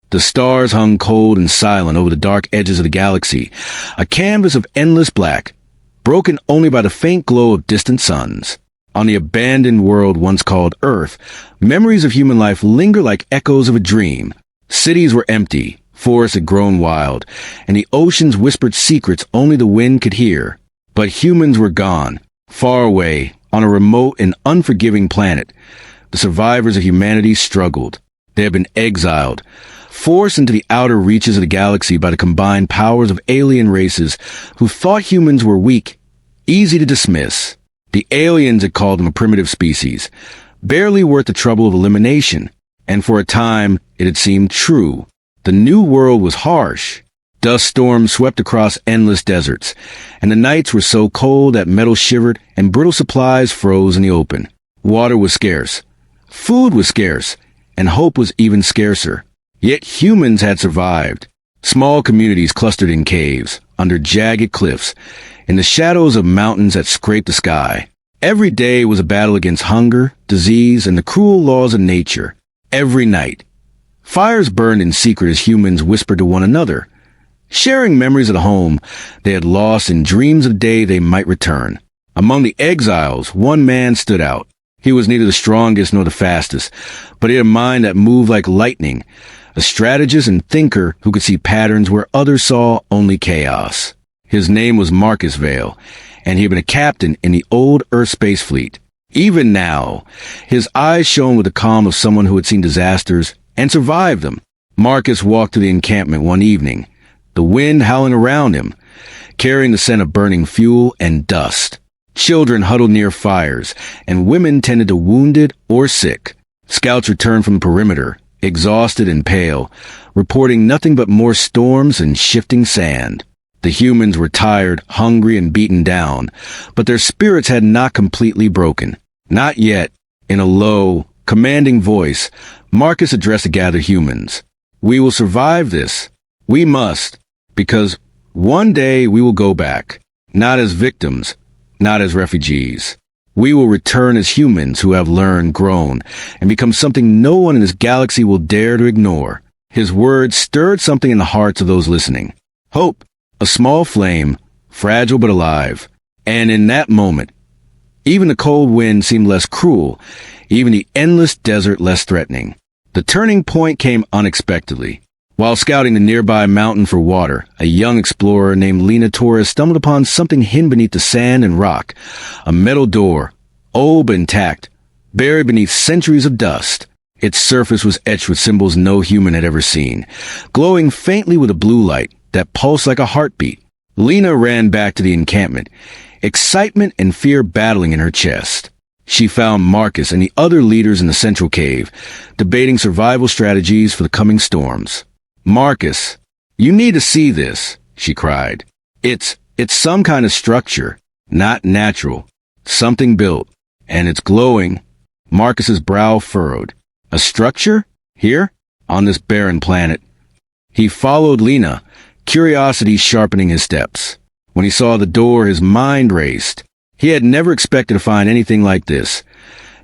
The stars hung cold and silent over the dark edges of the galaxy, a canvas of endless black, broken only by the faint glow of distant suns. On the abandoned world once called Earth, memories of human life linger like echoes of a dream. Cities were empty, forests had grown wild, and the oceans whispered secrets only the wind could hear. But humans were gone, far away, on a remote and unforgiving planet. The survivors of humanity struggled. They had been exiled, forced into the outer reaches of the galaxy by the combined powers of alien races who thought humans were weak, easy to dismiss. The aliens had called them a primitive species, barely worth the trouble of elimination, and for a time it had seemed true. The new world was harsh. Dust storms swept across endless deserts, and the nights were so cold that metal shivered and brittle supplies froze in the open. Water was scarce, food was scarce, and hope was even scarcer. Yet humans had survived. Small communities clustered in caves, under jagged cliffs, in the shadows of mountains that scraped the sky. Every day was a battle against hunger, disease, and the cruel laws of nature. Every night, fires burned in secret as humans whispered to one another, sharing memories of the home they had lost and dreams of the day they might return. Among the exiles, one man stood out. He was neither the strongest nor the fastest, but he had a mind that moved like lightning, a strategist and thinker who could see patterns where others saw only chaos. His name was Marcus Vale, and he had been a captain in the old Earth Space Fleet. Even now, his eyes shone with the calm of someone who had seen disasters and survived them. Marcus walked to the encampment one evening, the wind howling around him, carrying the scent of burning fuel and dust. Children huddled near fires, and women tended to wounded or sick. Scouts returned from the perimeter, exhausted and pale, reporting nothing but more storms and shifting sand. The humans were tired, hungry, and beaten down, but their spirits had not completely broken. Not yet. In a low, commanding voice, Marcus addressed the gathered humans. "We will survive this. We must, because one day we will go back, not as victims, not as refugees. We will return as humans who have learned, grown, and become something no one in this galaxy will dare to ignore." His words stirred something in the hearts of those listening. Hope, a small flame, fragile but alive. And in that moment, even the cold wind seemed less cruel, even the endless desert less threatening. The turning point came unexpectedly. While scouting the nearby mountain for water, a young explorer named Lena Torres stumbled upon something hidden beneath the sand and rock. A metal door, old but intact, buried beneath centuries of dust. Its surface was etched with symbols no human had ever seen, glowing faintly with a blue light that pulsed like a heartbeat. Lena ran back to the encampment, excitement and fear battling in her chest. She found Marcus and the other leaders in the central cave, debating survival strategies for the coming storms. "Marcus, you need to see this," she cried. It's some kind of structure, not natural. Something built, and it's glowing." Marcus's brow furrowed. "A structure? Here? On this barren planet?" He followed Lena, curiosity sharpening his steps. When he saw the door, his mind raced. He had never expected to find anything like this.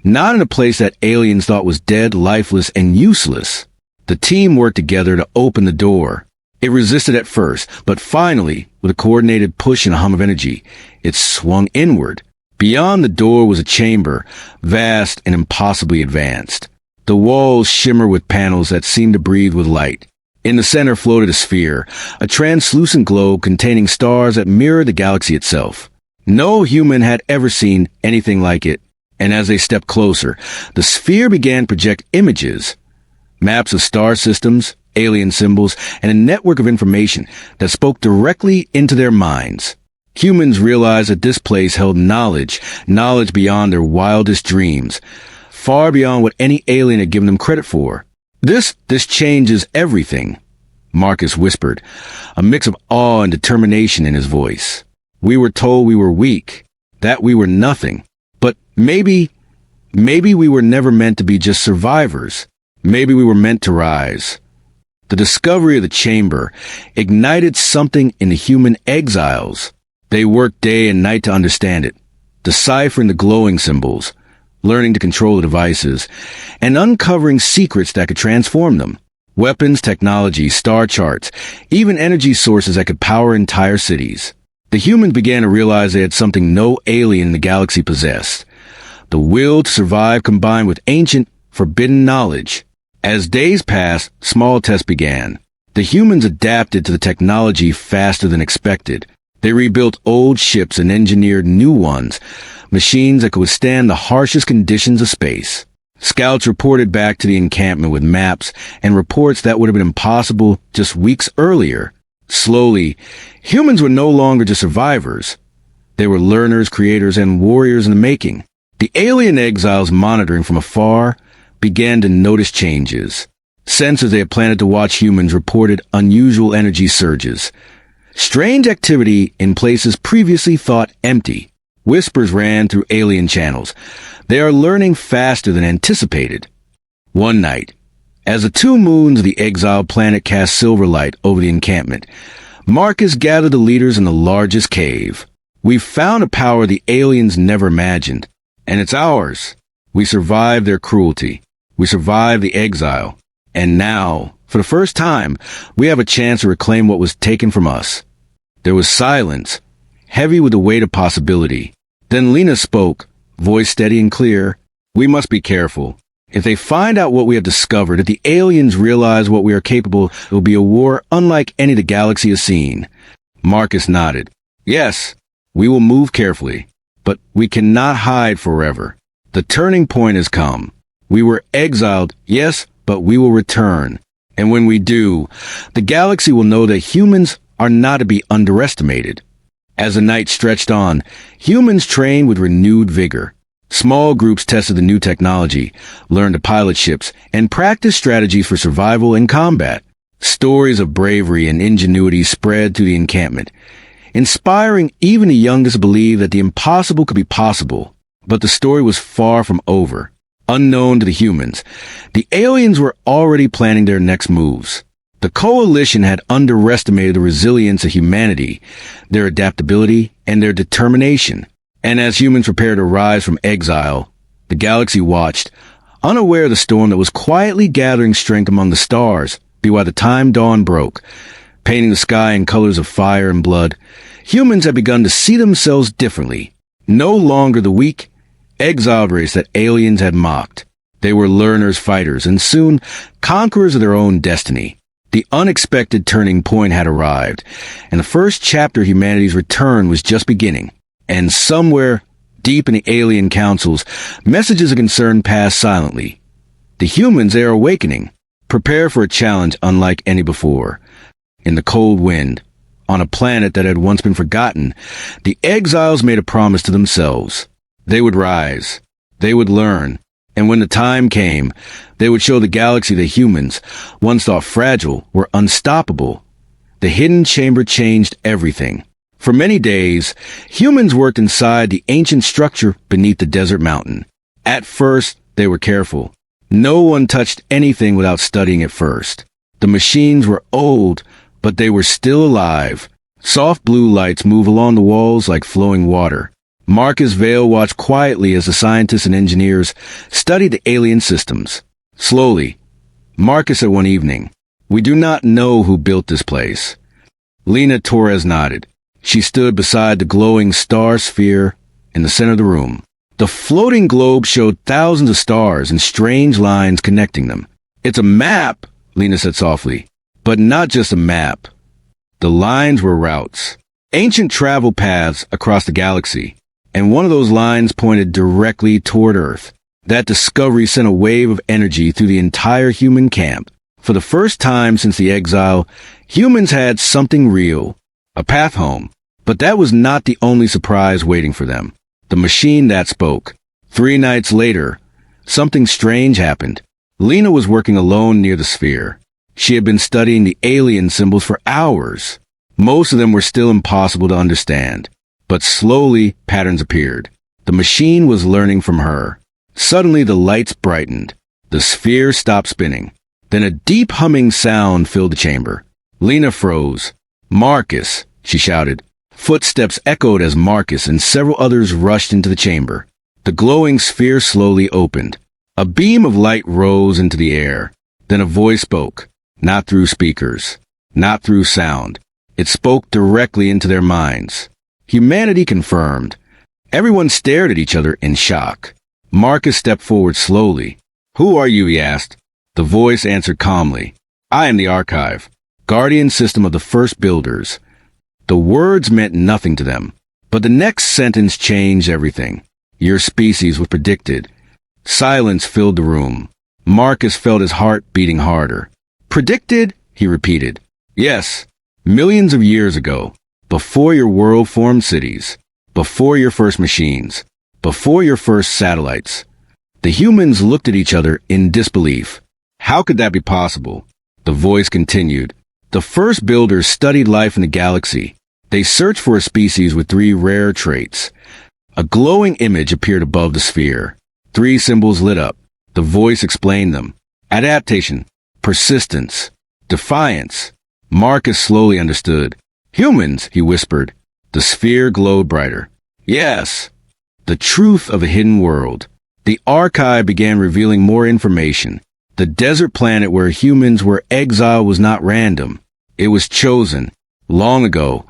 Not in a place that aliens thought was dead, lifeless, and useless. The team worked together to open the door. It resisted at first, but finally, with a coordinated push and a hum of energy, it swung inward. Beyond the door was a chamber, vast and impossibly advanced. The walls shimmered with panels that seemed to breathe with light. In the center floated a sphere, a translucent globe containing stars that mirrored the galaxy itself. No human had ever seen anything like it, and as they stepped closer, the sphere began to project images, maps of star systems, alien symbols, and a network of information that spoke directly into their minds. Humans realized that this place held knowledge beyond their wildest dreams, far beyond what any alien had given them credit for. This changes everything," Marcus whispered, a mix of awe and determination in his voice. "We were told we were weak, that we were nothing. But maybe we were never meant to be just survivors. Maybe we were meant to rise." The discovery of the chamber ignited something in the human exiles. They worked day and night to understand it, deciphering the glowing symbols, learning to control the devices, and uncovering secrets that could transform them. Weapons, technology, star charts, even energy sources that could power entire cities. The humans began to realize they had something no alien in the galaxy possessed. The will to survive combined with ancient, forbidden knowledge. As days passed, small tests began. The humans adapted to the technology faster than expected. They rebuilt old ships and engineered new ones, machines that could withstand the harshest conditions of space. Scouts reported back to the encampment with maps and reports that would have been impossible just weeks earlier. Slowly, humans were no longer just survivors. They were learners, creators, and warriors in the making. The alien exiles monitoring from afar began to notice changes. Sensors they had planted to watch humans reported unusual energy surges. Strange activity in places previously thought empty. Whispers ran through alien channels. They are learning faster than anticipated. One night, as the two moons of the exiled planet cast silver light over the encampment, Marcus gathered the leaders in the largest cave. "We've found a power the aliens never imagined, and it's ours. We survived their cruelty. We survived the exile. And now, for the first time, we have a chance to reclaim what was taken from us." There was silence, heavy with the weight of possibility. Then Lena spoke, voice steady and clear. "We must be careful. If they find out what we have discovered, if the aliens realize what we are capable, it will be a war unlike any the galaxy has seen." Marcus nodded. "Yes, we will move carefully, but we cannot hide forever. The turning point has come. We were exiled, yes, but we will return. And when we do, the galaxy will know that humans are not to be underestimated." As the night stretched on, humans trained with renewed vigor. Small groups tested the new technology, learned to pilot ships, and practiced strategies for survival and combat. Stories of bravery and ingenuity spread through the encampment, inspiring even the youngest to believe that the impossible could be possible. But the story was far from over. Unknown to the humans, the aliens were already planning their next moves. The coalition had underestimated the resilience of humanity, their adaptability, and their determination. And as humans prepared to rise from exile, the galaxy watched, unaware of the storm that was quietly gathering strength among the stars, by the time dawn broke, painting the sky in colors of fire and blood. Humans had begun to see themselves differently. No longer the weak, exiled race that aliens had mocked. They were learners, fighters, and soon conquerors of their own destiny. The unexpected turning point had arrived, and the first chapter of humanity's return was just beginning. And somewhere, deep in the alien councils, messages of concern passed silently. The humans, they are awakening. Prepare for a challenge unlike any before. In the cold wind, on a planet that had once been forgotten, the exiles made a promise to themselves. They would rise. They would learn. And when the time came, they would show the galaxy that humans, once thought fragile, were unstoppable. The hidden chamber changed everything. For many days, humans worked inside the ancient structure beneath the desert mountain. At first, they were careful. No one touched anything without studying it first. The machines were old, but they were still alive. Soft blue lights move along the walls like flowing water. Marcus Vale watched quietly as the scientists and engineers studied the alien systems. Slowly, Marcus said one evening, "We do not know who built this place." Lena Torres nodded. She stood beside the glowing star sphere in the center of the room. The floating globe showed thousands of stars and strange lines connecting them. "It's a map," Lena said softly. But not just a map. The lines were routes, ancient travel paths across the galaxy, and one of those lines pointed directly toward Earth. That discovery sent a wave of energy through the entire human camp. For the first time since the exile, humans had something real, a path home. But that was not the only surprise waiting for them. The machine that spoke. 3 nights later, something strange happened. Lena was working alone near the sphere. She had been studying the alien symbols for hours. Most of them were still impossible to understand. But slowly, patterns appeared. The machine was learning from her. Suddenly, the lights brightened. The sphere stopped spinning. Then a deep humming sound filled the chamber. Lena froze. "Marcus," she shouted. Footsteps echoed as Marcus and several others rushed into the chamber. The glowing sphere slowly opened. A beam of light rose into the air. Then a voice spoke. not through speakers, not through sound. It spoke directly into their minds. Humanity confirmed. Everyone stared at each other in shock. Marcus stepped forward slowly. "Who are you?" he asked. The voice answered calmly. "I am the Archive, guardian system of the first builders." The words meant nothing to them, but the next sentence changed everything. "Your species was predicted." Silence filled the room. Marcus felt his heart beating harder. "Predicted?" he repeated. "Yes, millions of years ago, before your world formed cities, before your first machines, before your first satellites." The humans looked at each other in disbelief. How could that be possible? The voice continued. "The first builders studied life in the galaxy. They searched for a species with 3 rare traits." A glowing image appeared above the sphere. 3 symbols lit up. The voice explained them. Adaptation, persistence, defiance. Marcus slowly understood. "Humans," he whispered. The sphere glowed brighter. "Yes." The truth of a hidden world. The Archive began revealing more information. The desert planet where humans were exiled was not random. It was chosen. Long ago,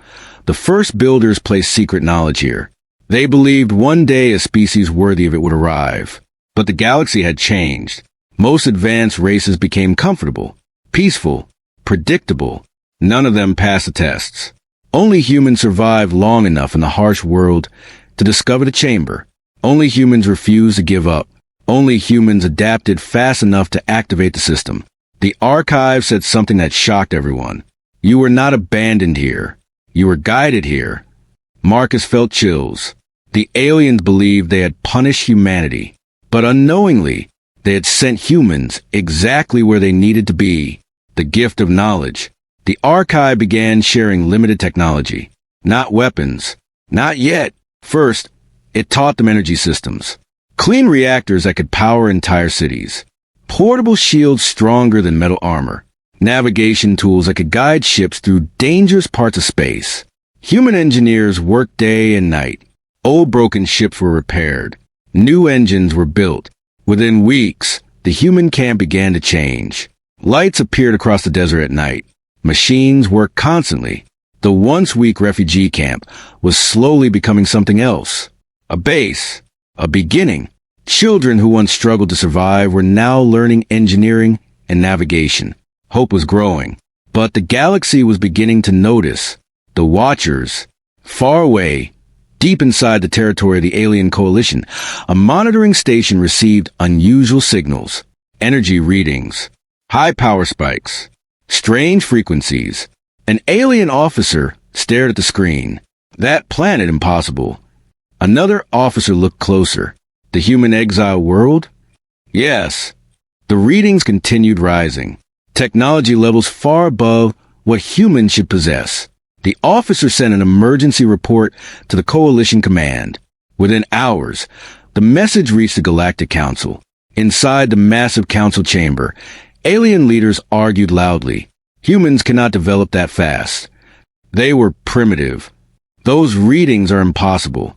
the first builders placed secret knowledge here. They believed one day a species worthy of it would arrive. But the galaxy had changed. Most advanced races became comfortable, peaceful, predictable. None of them passed the tests. Only humans survived long enough in the harsh world to discover the chamber. Only humans refused to give up. Only humans adapted fast enough to activate the system. The Archive said something that shocked everyone. "You were not abandoned here. You were guided here." Marcus felt chills. The aliens believed they had punished humanity, but unknowingly, they had sent humans exactly where they needed to be. The gift of knowledge. The Archive began sharing limited technology. Not weapons. Not yet. First, it taught them energy systems. Clean reactors that could power entire cities. Portable shields stronger than metal armor. Navigation tools that could guide ships through dangerous parts of space. Human engineers worked day and night. Old broken ships were repaired. New engines were built. Within weeks, the human camp began to change. Lights appeared across the desert at night. Machines worked constantly. The once weak refugee camp was slowly becoming something else. A base. A beginning. Children who once struggled to survive were now learning engineering and navigation. Hope was growing. But the galaxy was beginning to notice. The Watchers, far away, deep inside the territory of the alien coalition, a monitoring station received unusual signals. Energy readings. High power spikes. Strange frequencies. An alien officer stared at the screen. That planet impossible. Another officer looked closer. The human exile world? Yes. The readings continued rising. Technology levels far above what humans should possess. The officer sent an emergency report to the Coalition Command. Within hours, the message reached the Galactic Council. Inside the massive council chamber, alien leaders argued loudly. Humans cannot develop that fast. They were primitive. Those readings are impossible.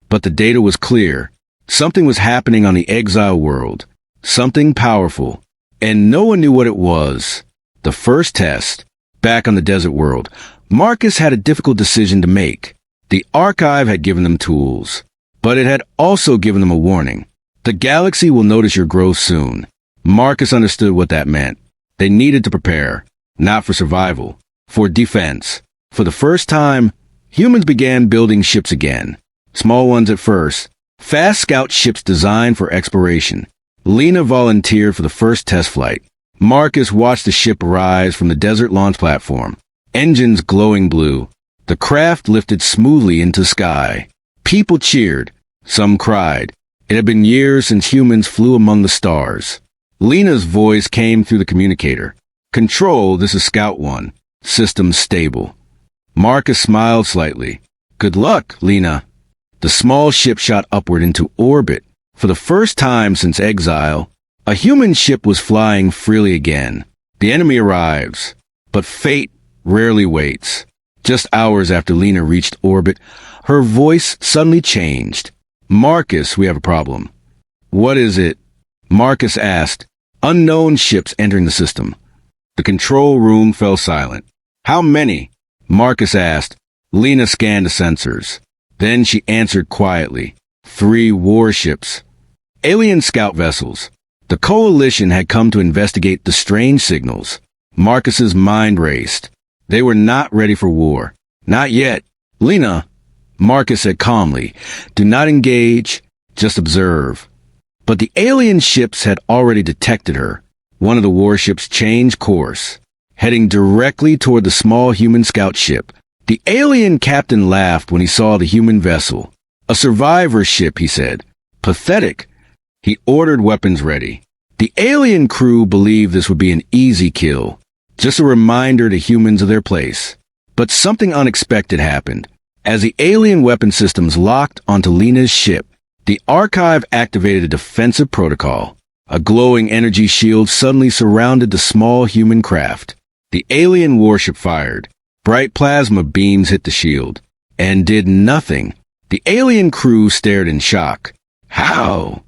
But the data was clear. Something was happening on the exile world. Something powerful. And no one knew what it was. The first test. Back on the desert world, Marcus had a difficult decision to make. The Archive had given them tools, but it had also given them a warning. The galaxy will notice your growth soon. Marcus understood what that meant. They needed to prepare, not for survival, for defense. For the first time, humans began building ships again. Small ones at first, fast scout ships designed for exploration. Lena volunteered for the first test flight. Marcus watched the ship rise from the desert launch platform. Engines glowing blue. The craft lifted smoothly into the sky. People cheered. Some cried. It had been years since humans flew among the stars. Lena's voice came through the communicator. "Control, this is Scout 1. System stable." Marcus smiled slightly. "Good luck, Lena." The small ship shot upward into orbit. For the first time since exile, a human ship was flying freely again. The enemy arrives, but fate rarely waits. Just hours after Lena reached orbit, her voice suddenly changed. "Marcus, we have a problem." "What is it?" Marcus asked. "Unknown ships entering the system." The control room fell silent. How many? Marcus asked. Lena scanned the sensors. Then she answered quietly. 3 warships. Alien scout vessels. The coalition had come to investigate the strange signals. Marcus's mind raced. They were not ready for war. Not yet. Lena, Marcus said calmly, do not engage, just observe. But the alien ships had already detected her. One of the warships changed course, heading directly toward the small human scout ship. The alien captain laughed when he saw the human vessel. A survivor ship, he said. Pathetic. He ordered weapons ready. The alien crew believed this would be an easy kill, just a reminder to humans of their place. But something unexpected happened. As the alien weapon systems locked onto Lena's ship, the archive activated a defensive protocol. A glowing energy shield suddenly surrounded the small human craft. The alien warship fired. Bright plasma beams hit the shield and did nothing. The alien crew stared in shock. How?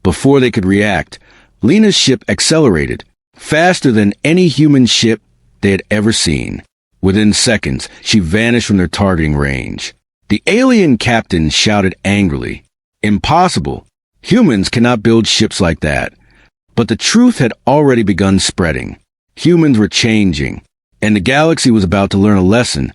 Before they could react, Lena's ship accelerated, faster than any human ship they had ever seen. Within seconds, she vanished from their targeting range. The alien captain shouted angrily, "Impossible! Humans cannot build ships like that." But the truth had already begun spreading. Humans were changing, and the galaxy was about to learn a lesson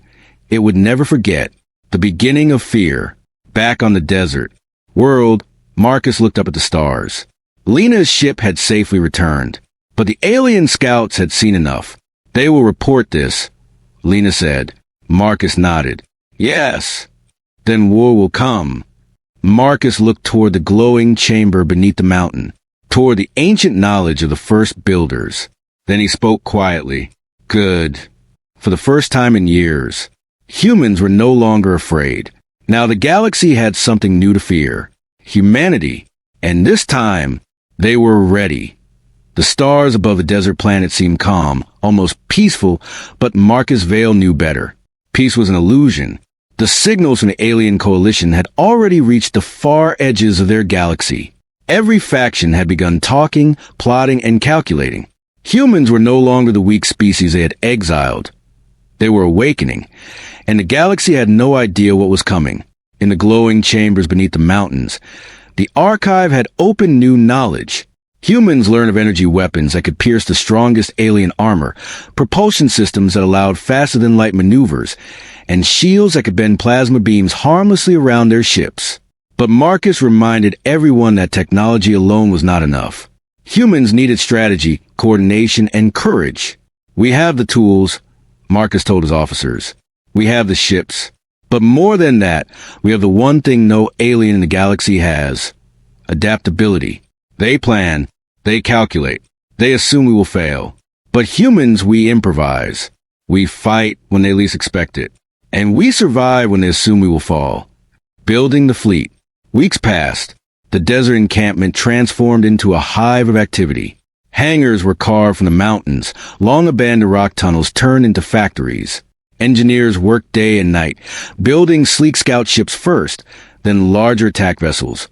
it would never forget. The beginning of fear. Back on the desert world, Marcus looked up at the stars. Lena's ship had safely returned, but the alien scouts had seen enough. They will report this, Lena said. Marcus nodded. Yes. Then war will come. Marcus looked toward the glowing chamber beneath the mountain, toward the ancient knowledge of the first builders. Then he spoke quietly. Good. For the first time in years, humans were no longer afraid. Now the galaxy had something new to fear. Humanity. And this time, they were ready. The stars above the desert planet seemed calm, almost peaceful, but Marcus Vale knew better. Peace was an illusion. The signals from the alien coalition had already reached the far edges of their galaxy. Every faction had begun talking, plotting, and calculating. Humans were no longer the weak species they had exiled. They were awakening, and the galaxy had no idea what was coming. In the glowing chambers beneath the mountains, the archive had opened new knowledge. Humans learned of energy weapons that could pierce the strongest alien armor, propulsion systems that allowed faster-than-light maneuvers, and shields that could bend plasma beams harmlessly around their ships. But Marcus reminded everyone that technology alone was not enough. Humans needed strategy, coordination, and courage. We have the tools, Marcus told his officers. We have the ships. But more than that, we have the one thing no alien in the galaxy has. Adaptability. They plan. They calculate. They assume we will fail. But humans, we improvise. We fight when they least expect it. And we survive when they assume we will fall. Building the fleet. Weeks passed. The desert encampment transformed into a hive of activity. Hangars were carved from the mountains. Long-abandoned rock tunnels turned into factories. Engineers worked day and night, building sleek scout ships first, then larger attack vessels.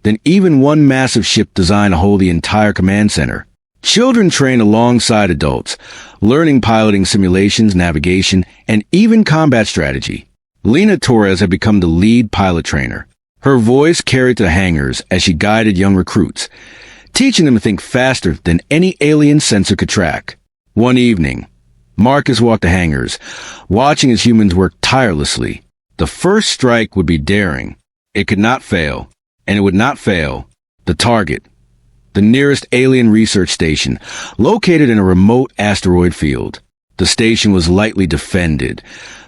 Then even one massive ship designed to hold the entire command center. Children trained alongside adults, learning piloting simulations, navigation, and even combat strategy. Lena Torres had become the lead pilot trainer. Her voice carried to the hangars as she guided young recruits, teaching them to think faster than any alien sensor could track. One evening, Marcus walked the hangars, watching as humans worked tirelessly. The first strike would be daring. It could not fail, and it would not fail. The target, the nearest alien research station, located in a remote asteroid field. The station was lightly defended,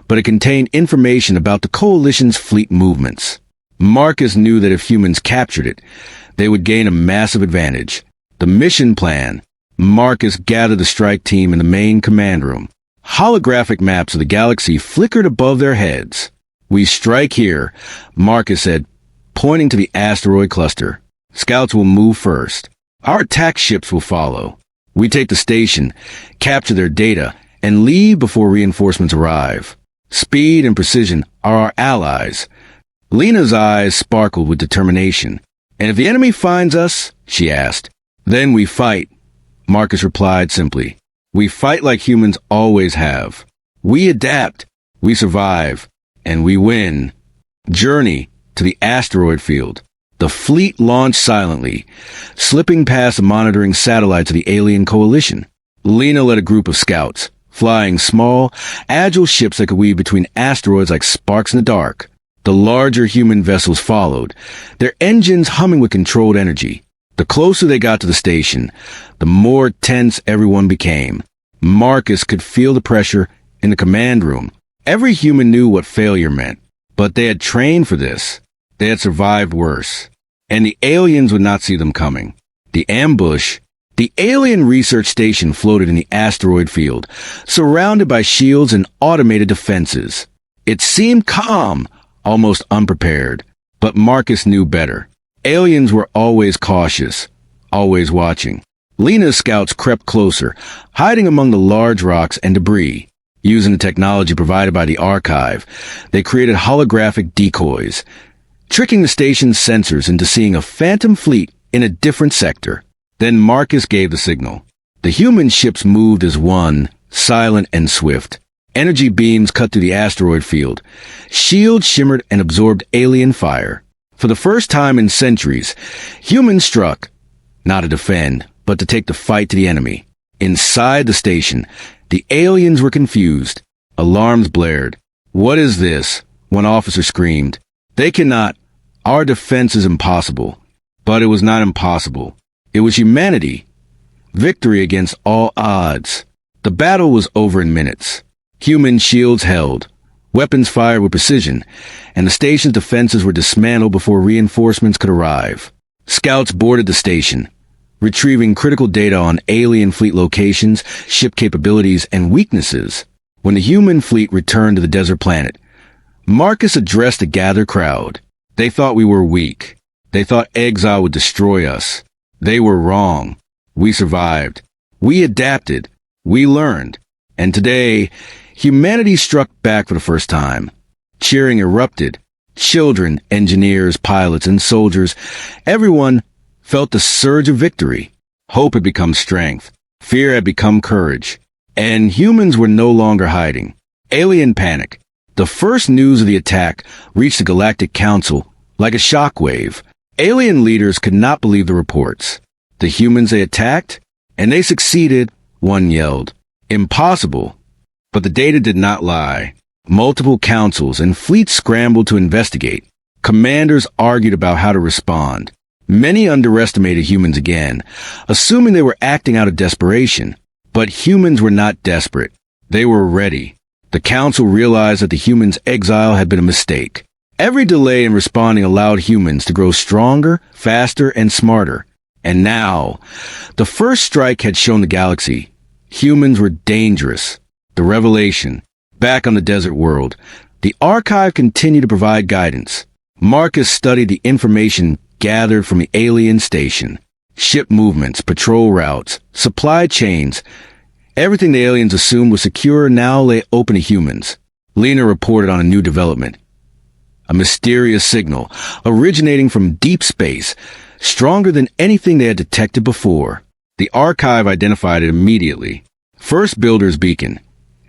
but it contained information about the coalition's fleet movements. Marcus knew that if humans captured it, they would gain a massive advantage. The mission plan. Marcus gathered the strike team in the main command room. Holographic maps of the galaxy flickered above their heads. We strike here, Marcus said, pointing to the asteroid cluster. Scouts will move first. Our attack ships will follow. We take the station, capture their data, and leave before reinforcements arrive. Speed and precision are our allies. Lena's eyes sparkled with determination. And if the enemy finds us, she asked, then we fight. Marcus replied simply. We fight like humans always have. We adapt, we survive, and we win. Journey to the asteroid field. The fleet launched silently, slipping past the monitoring satellites of the alien coalition. Lena led a group of scouts, flying small, agile ships that could weave between asteroids like sparks in the dark. The larger human vessels followed, their engines humming with controlled energy. The closer they got to the station, the more tense everyone became. Marcus could feel the pressure in the command room. Every human knew what failure meant, but they had trained for this. They had survived worse, and the aliens would not see them coming. The ambush. The alien research station floated in the asteroid field, surrounded by shields and automated defenses. It seemed calm, almost unprepared, but Marcus knew better. Aliens were always cautious, always watching. Lena's scouts crept closer, hiding among the large rocks and debris. Using the technology provided by the archive, they created holographic decoys, tricking the station's sensors into seeing a phantom fleet in a different sector. Then Marcus gave the signal. The human ships moved as one, silent and swift. Energy beams cut through the asteroid field. Shields shimmered and absorbed alien fire. For the first time in centuries, humans struck, not to defend, but to take the fight to the enemy. Inside the station, the aliens were confused. Alarms blared. "What is this?" one officer screamed. "They cannot. Our defense is impossible." But it was not impossible. It was humanity. Victory against all odds. The battle was over in minutes. Human shields held. Weapons fired with precision, and the station's defenses were dismantled before reinforcements could arrive. Scouts boarded the station, retrieving critical data on alien fleet locations, ship capabilities, and weaknesses. When the human fleet returned to the desert planet, Marcus addressed the gathered crowd. They thought we were weak. They thought exile would destroy us. They were wrong. We survived. We adapted. We learned. And today, humanity struck back for the first time. Cheering erupted. Children, engineers, pilots, and soldiers, everyone felt the surge of victory. Hope had become strength. Fear had become courage. And humans were no longer hiding. Alien panic. The first news of the attack reached the Galactic Council like a shockwave. Alien leaders could not believe the reports. The humans they attacked? And they succeeded, one yelled. Impossible. But the data did not lie. Multiple councils and fleets scrambled to investigate. Commanders argued about how to respond. Many underestimated humans again, assuming they were acting out of desperation. But humans were not desperate. They were ready. The council realized that the humans' exile had been a mistake. Every delay in responding allowed humans to grow stronger, faster, and smarter. And now, the first strike had shown the galaxy. Humans were dangerous. The revelation. Back on the desert world, the archive continued to provide guidance. Marcus studied the information gathered from the alien station. Ship movements, patrol routes, supply chains. Everything the aliens assumed was secure now lay open to humans. Lena reported on a new development. A mysterious signal, originating from deep space, stronger than anything they had detected before. The archive identified it immediately. First Builder's Beacon,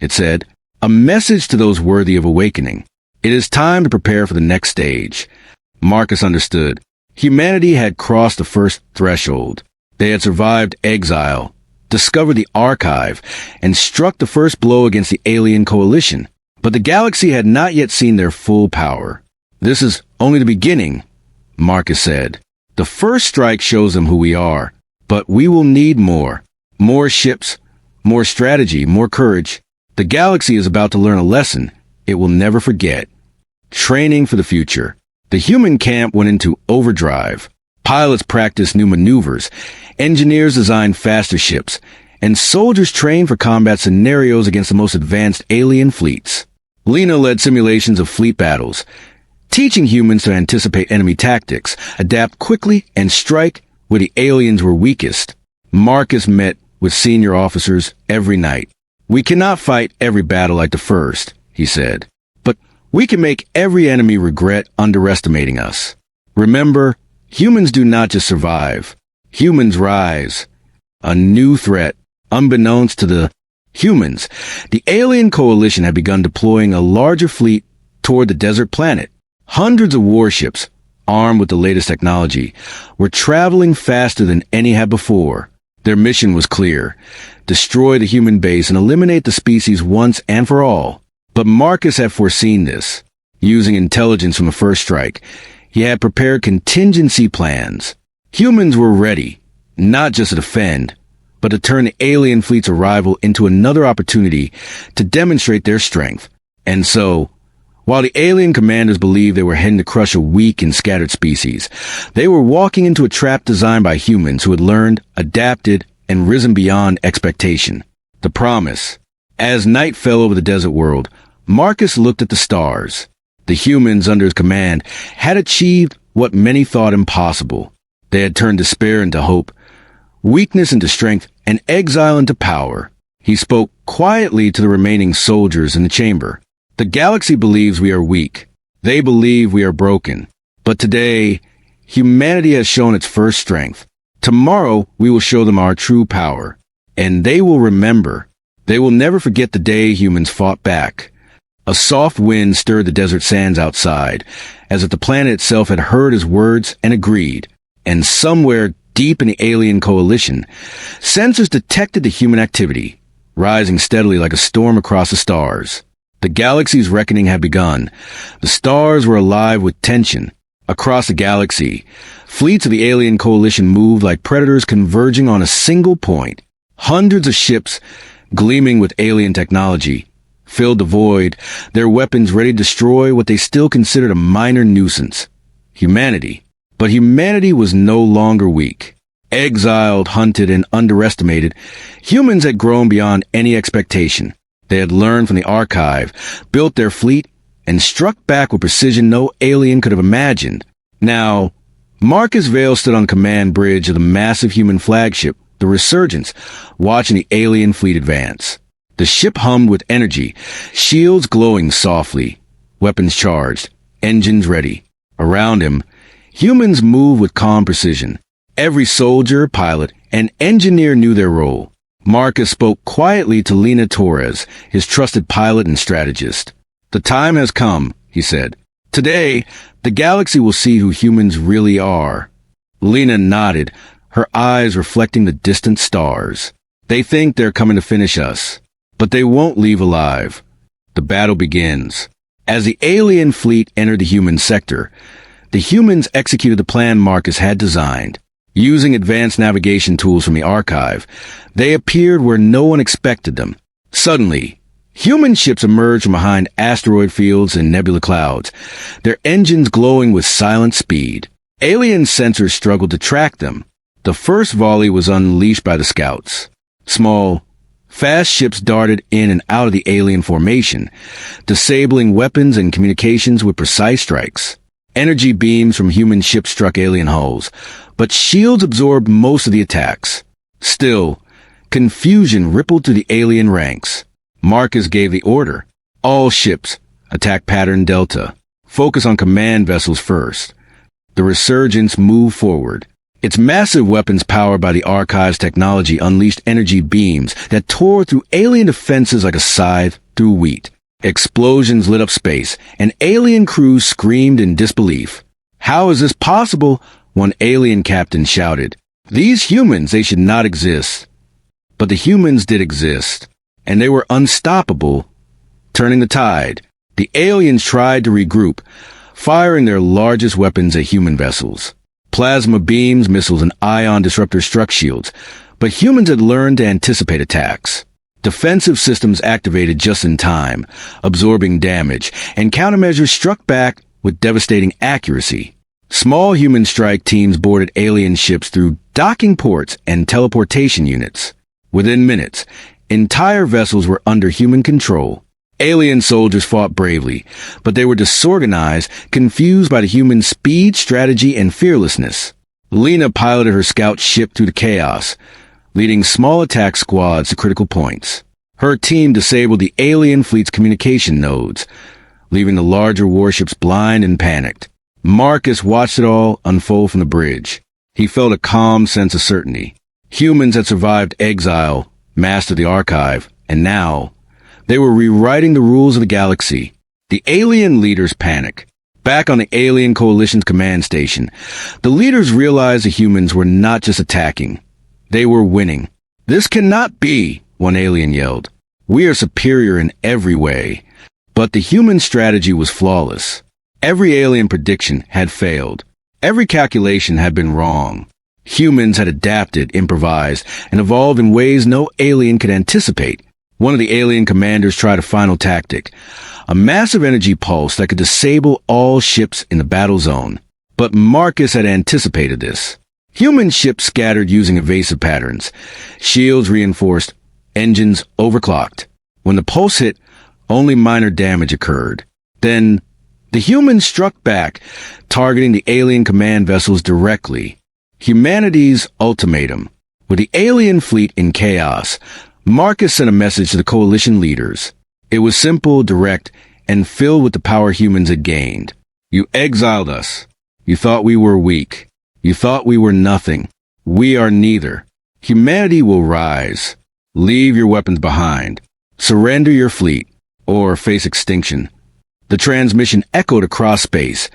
it said, a message to those worthy of awakening. It is time to prepare for the next stage. Marcus understood. Humanity had crossed the first threshold. They had survived exile, discovered the archive, and struck the first blow against the alien coalition. But the galaxy had not yet seen their full power. This is only the beginning, Marcus said. The first strike shows them who we are, but we will need more. More ships, more strategy, more courage. The galaxy is about to learn a lesson it will never forget. Training for the future. The human camp went into overdrive. Pilots practiced new maneuvers, engineers designed faster ships, and soldiers trained for combat scenarios against the most advanced alien fleets. Lena led simulations of fleet battles, teaching humans to anticipate enemy tactics, adapt quickly, and strike where the aliens were weakest. Marcus met with senior officers every night. We cannot fight every battle like the first, he said, but we can make every enemy regret underestimating us. Remember, humans do not just survive. Humans rise. A new threat, Unbeknownst to the humans, the alien coalition had begun deploying a larger fleet toward the desert planet. Hundreds of warships, armed with the latest technology, were traveling faster than any had before. Their mission was clear: destroy the human base and eliminate the species once and for all. But Marcus had foreseen this. Using intelligence from the first strike, he had prepared contingency plans. Humans were ready, not just to defend, but to turn the alien fleet's arrival into another opportunity to demonstrate their strength. And so, while the alien commanders believed they were heading to crush a weak and scattered species, they were walking into a trap designed by humans who had learned, adapted, and risen beyond expectation. The promise. As night fell over the desert world, Marcus looked at the stars. The humans under his command had achieved what many thought impossible. They had turned despair into hope, weakness into strength, and exile into power. He spoke quietly to the remaining soldiers in the chamber. The galaxy believes we are weak. They believe we are broken. But today, humanity has shown its first strength. Tomorrow, we will show them our true power. And they will remember. They will never forget the day humans fought back. A soft wind stirred the desert sands outside, as if the planet itself had heard his words and agreed. And somewhere deep in the alien coalition, sensors detected the human activity, rising steadily like a storm across the stars. The galaxy's reckoning had begun. The stars were alive with tension. Across the galaxy, fleets of the alien coalition moved like predators converging on a single point. Hundreds of ships, gleaming with alien technology, filled the void, their weapons ready to destroy what they still considered a minor nuisance: humanity. But humanity was no longer weak. Exiled, hunted, and underestimated, humans had grown beyond any expectation. They had learned from the archive, built their fleet, and struck back with precision no alien could have imagined. Now, Marcus Vale stood on the command bridge of the massive human flagship, the Resurgence, watching the alien fleet advance. The ship hummed with energy, shields glowing softly, weapons charged, engines ready. Around him, humans moved with calm precision. Every soldier, pilot, and engineer knew their role. Marcus spoke quietly to Lena Torres, his trusted pilot and strategist. "The time has come," he said. "Today, the galaxy will see who humans really are." Lena nodded, her eyes reflecting the distant stars. "They think they're coming to finish us, but they won't leave alive." The battle begins. As the alien fleet entered the human sector, the humans executed the plan Marcus had designed. Using advanced navigation tools from the archive, they appeared where no one expected them. Suddenly, human ships emerged from behind asteroid fields and nebula clouds, their engines glowing with silent speed. Alien sensors struggled to track them. The first volley was unleashed by the scouts. Small, fast ships darted in and out of the alien formation, disabling weapons and communications with precise strikes. Energy beams from human ships struck alien hulls, but shields absorbed most of the attacks. Still, confusion rippled through the alien ranks. Marcus gave the order: all ships, attack pattern Delta. Focus on command vessels first. The Resurgence moved forward. Its massive weapons powered by the Archive's technology unleashed energy beams that tore through alien defenses like a scythe through wheat. Explosions lit up space, and alien crews screamed in disbelief. "How is this possible?" one alien captain shouted. "These humans, they should not exist." But the humans did exist, and they were unstoppable, turning the tide. The aliens tried to regroup, firing their largest weapons at human vessels. Plasma beams, missiles, and ion disruptors struck shields, but humans had learned to anticipate attacks. Defensive systems activated just in time, absorbing damage, and countermeasures struck back with devastating accuracy. Small human strike teams boarded alien ships through docking ports and teleportation units. Within minutes, entire vessels were under human control. Alien soldiers fought bravely, but they were disorganized, confused by the human speed, strategy, and fearlessness. Lena piloted her scout ship through the chaos, leading small attack squads to critical points. Her team disabled the alien fleet's communication nodes, leaving the larger warships blind and panicked. Marcus watched it all unfold from the bridge. He felt a calm sense of certainty. Humans had survived exile master the archive, and now they were rewriting the rules of the galaxy. The alien leaders panic. Back on the alien coalition's command station, the leaders realized the humans were not just attacking. They were winning. "This cannot be," one alien yelled. "We are superior in every way." But the human strategy was flawless. Every alien prediction had failed. Every calculation had been wrong. Humans had adapted, improvised, and evolved in ways no alien could anticipate. One of the alien commanders tried a final tactic, a massive energy pulse that could disable all ships in the battle zone. But Marcus had anticipated this. Human ships scattered using evasive patterns. Shields reinforced, engines overclocked. When the pulse hit, only minor damage occurred. Then, the humans struck back, targeting the alien command vessels directly. Humanity's ultimatum. With the alien fleet in chaos, Marcus sent a message to the coalition leaders. It was simple, direct, and filled with the power humans had gained. "You exiled us. You thought we were weak. You thought we were nothing. We are neither. Humanity will rise. Leave your weapons behind. Surrender your fleet, or face extinction." The transmission echoed across space,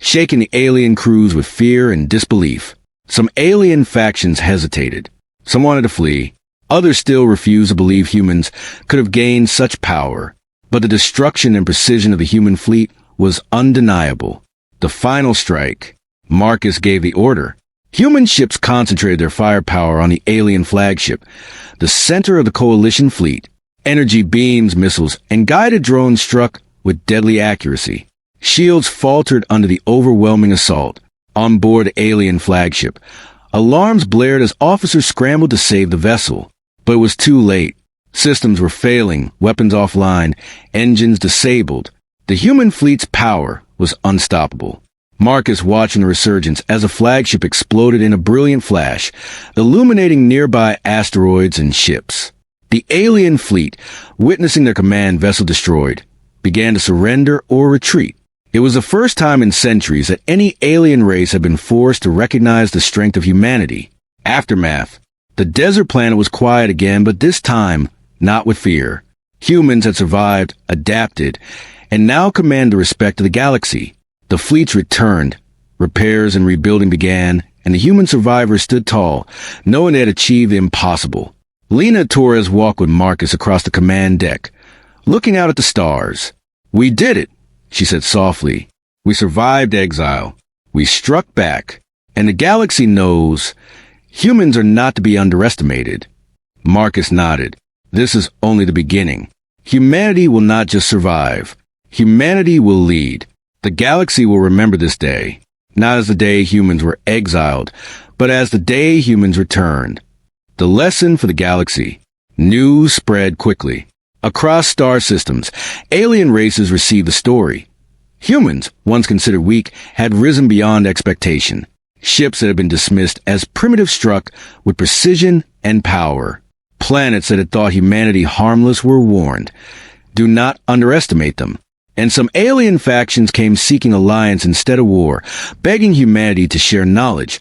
shaking the alien crews with fear and disbelief. Some alien factions hesitated. Some wanted to flee. Others still refused to believe humans could have gained such power. But the destruction and precision of the human fleet was undeniable. The final strike. Marcus gave the order. Human ships concentrated their firepower on the alien flagship, the center of the coalition fleet. Energy beams, missiles, and guided drones struck with deadly accuracy. Shields faltered under the overwhelming assault. On board the alien flagship, alarms blared as officers scrambled to save the vessel. But it was too late. Systems were failing, weapons offline, engines disabled. The human fleet's power was unstoppable. Marcus watched the resurgence as the flagship exploded in a brilliant flash, illuminating nearby asteroids and ships. The alien fleet, witnessing their command vessel destroyed, began to surrender or retreat. It was the first time in centuries that any alien race had been forced to recognize the strength of humanity. Aftermath. The desert planet was quiet again, but this time, not with fear. Humans had survived, adapted, and now command the respect of the galaxy. The fleets returned, repairs and rebuilding began, and the human survivors stood tall, knowing they had achieved the impossible. Lena Torres walked with Marcus across the command deck, looking out at the stars. "We did it," she said softly. "We survived exile. We struck back. And the galaxy knows humans are not to be underestimated." Marcus nodded. "This is only the beginning. Humanity will not just survive. Humanity will lead. The galaxy will remember this day, not as the day humans were exiled, but as the day humans returned." The lesson for the galaxy. News spread quickly. Across star systems, alien races received the story. Humans, once considered weak, had risen beyond expectation. Ships that had been dismissed as primitive struck with precision and power. Planets that had thought humanity harmless were warned. Do not underestimate them. And some alien factions came seeking alliance instead of war, begging humanity to share knowledge,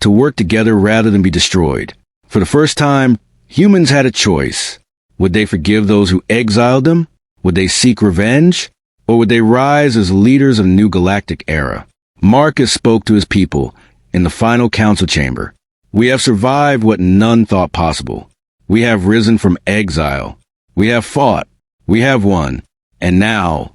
to work together rather than be destroyed. For the first time, humans had a choice. Would they forgive those who exiled them? Would they seek revenge? Or would they rise as leaders of a new galactic era? Marcus spoke to his people in the final council chamber. "We have survived what none thought possible. We have risen from exile. We have fought. We have won. And now,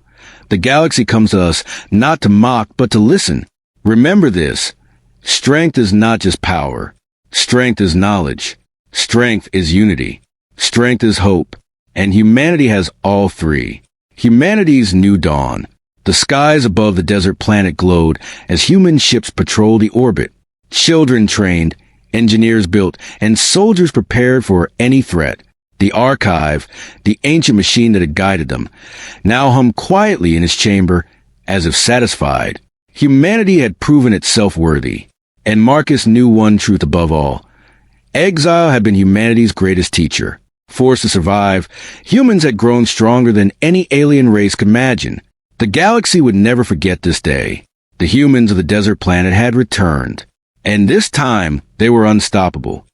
the galaxy comes to us not to mock, but to listen. Remember this. Strength is not just power. Strength is knowledge. Strength is unity. Strength is hope. And humanity has all three. Humanity's new dawn." The skies above the desert planet glowed as human ships patrolled the orbit. Children trained, engineers built, and soldiers prepared for any threat. The archive, the ancient machine that had guided them, now hummed quietly in its chamber as if satisfied. Humanity had proven itself worthy. And Marcus knew one truth above all. Exile had been humanity's greatest teacher. Forced to survive, humans had grown stronger than any alien race could imagine. The galaxy would never forget this day. The humans of the desert planet had returned. And this time, they were unstoppable.